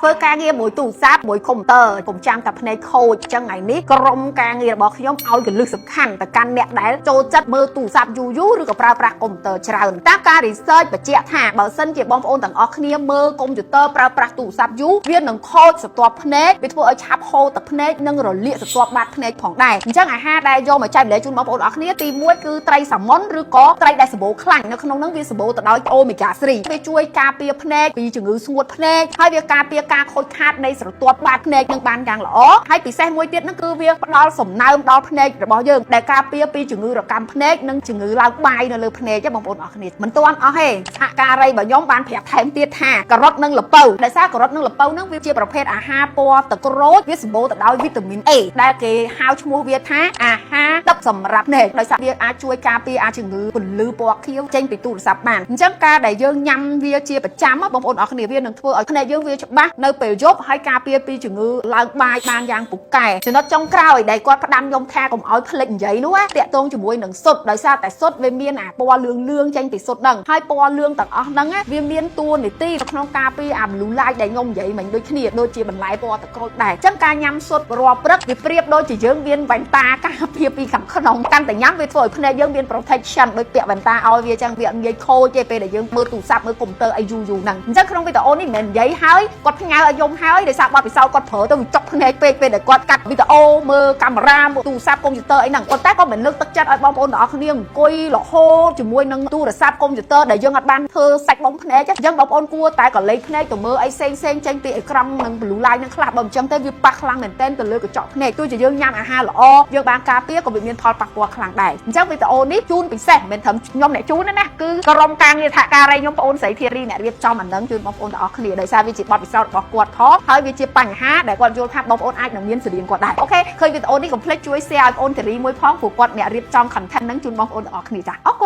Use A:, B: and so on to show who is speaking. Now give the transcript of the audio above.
A: ធ្វើការងារមួយទូរស័ព្ទមួយកុំព្យូទ័រកុំចាំតែភ្នែកខូចចឹងថ្ងៃនេះក្រុមការងាររបស់ខ្ញុំឲ្យកលឹះសំខាន់ទៅកាន់អ្នកដែលចូលចិត្តមើលទូរស័ព្ទយូរឬក៏ប្រើប្រាស់កុំព្យូទ័រច្រើនតាមការ research បញ្ជាក់ថាបើសិនជាបងប្អូនទាំងអស់គ្នាមើលកុំព្យូទ័រប្រើប្រាស់ទូរស័ព្ទយូរវានឹងខូចស្រទាប់ភ្នែកវាធ្វើឲ្យឆាប់ហូរទឹកភ្នែកនិងរលាកស្រទាប់បាតភ្នែកផងដែរអញ្ចឹងអាហារដែលយកមកចែករំលែកជូនបងប្អូនអស់គ្នាទី1គឺត្រីសាម៉ុនឬក៏ត្រីដែលសម្បូរខ្លាញ់នៅក្នុងនោះវាសម្បូរទៅដោយអូមេហ្គា3វាជួយការពារភ្នែកពីជំងឺស្ងួតភ្នែកហើយវាការពារការខូចខាតនៃស្រទាប់បាតភ្នែកនឹងបានយ៉ាងល្អហើយពិសេសមួយទៀតនោះគឺវាផ្ដល់សំណើមដល់ភ្នែករបស់យើងដែលការពារពីជំងឺរកាំភ្នែកនិងជំងឺឡើងបាយនៅលើភ្នែកបងប្អូនអស់គ្នាមិនទាន់អស់ទេសហការីរបស់ខ្ញុំបានប្រាប់ថែមទៀតថាការ៉ុតនិងល្ពៅដោយសារការ៉ុតនិងល្ពៅហ្នឹងវាជាប្រភេទអាហារពណ៌ទឹកក្រូចវាសម្បូរទៅដោយវីតាមីន A ដែលគេហៅឈ្មោះវាថាអាហារទឹកសម្រាប់ភ្នែកដោយសារវាអាចជួយការពារជំងឺពន្លឺពណ៌ខៀវចេញពីទូរស័ព្ទបានអញ្ចឹងការដែលយើងញ៉ាំវាជាប្រចាំបងប្អូនអស់គ្នាវានឹងធ្វើឲ្យភ្នែកយើងវាច្បាស់នៅពេលយប់ហើយការពារពីជំងឺឡើងបាយបានយ៉ាងពូកែចំណុចចុងក្រោយដែលគាត់ផ្ដាំខ្ញុំថាកុំឲ្យភ្លេចនិយាយនោះតាក់ទងជាមួយនឹងសុទ្ធដោយសារតែសុទ្ធវាមានអាពណ៌លឿងចេញពីសុទ្ធហ្នឹងហើយពណ៌លឿងទាំងអស់ហ្នឹងវាមានតួនាទីនៅក្នុងការពារអា blue light ដែលខ្ញុំនិយាយមិញដូចគ្នាដូចជាបន្លែពណ៌ទឹកក្រូចដែរអញ្ចឹងការញ៉ាំសុទ្ធរាល់ព្រឹកវាប្រៀបដូចជាយើងមានវ៉ែនតាការពារពីខាងក្នុងកាន់តែញ៉ាំវាធ្វើឲ្យភ្នែកយើងមាន protection ដូចពាក់វ៉ែនតាឲ្យវាអញ្ចឹងវាអត់ងាយខូចទេពេលដែលយើងមើលទូរស័ព្ទមើលកុំព្យូទ័រអីយូរហ្នឹងអញ្ចឹងក្នុងវីដេអូនេះមិនមែននិយាយហើយគាត់ផ្ញើឲ្យខ្ញុំហើយដោយសារបទពិសោធន៍គាត់ប្រើទៅវាចុកភ្នែកពេកពេលដែលគាត់កាត់វីដេអូមើលកាមេរ៉ាមើលទូរស័ព្ទកុំព្យូទ័រអីហ្នឹងប៉ុន្តែគាត់មិនលើកទឹកចិត្តឲ្យបងប្អូនទាំងអស់គ្នាអង្គុយរហូតជាមួយនឹងទូរស័ព្ទកុំព្យូទ័រដែលយើងអត់បានធ្វើសាច់បំភ្នែកអញ្ចឹងបងប្អូនគួរតែកលេចភ្នែកទៅមើលអីផ្សេងចេញពីអេក្រង់និង blue light នឹងខ្លះបើមិនអញ្ចឹងទេវាប៉ះខ្លាំងមែនទែនទៅលើកញ្ចក់ភ្នែកទោះជាយើងញ៉ាំអាហារល្អយើងបានការពារក៏វាមានផលប៉ះពាល់ខ្លាំងដែរអញ្ចឹងវីដេអូនេះជូនពិសេសមិនមែនត្រឹមខ្ញុំអ្នកជូនទេណាគឺក្រុមការងារសហការីខ្ញុំបងប្អូនស្រីធារីអ្នករៀបចំអានឹងជូនបងប្អូនទាំងអស់គ្នាដោយសារវាជាបទពិសោធន៍របស់គាត់ផងហើយវាជាបញ្ហាដែលគាត់យល់ថាបងប្អូនអាចនឹងមានស្រដៀងគាត់ដែរអូខេឃើញវីដេអូនេះកុំភ្លេចជួយ share ឲ្យបងប្អូនធារីមួយផងព្រោះគាត់អ្នករៀបចំ content នឹងជូនបងប្អូនទាំងអស់គ្នាចាអរគុណ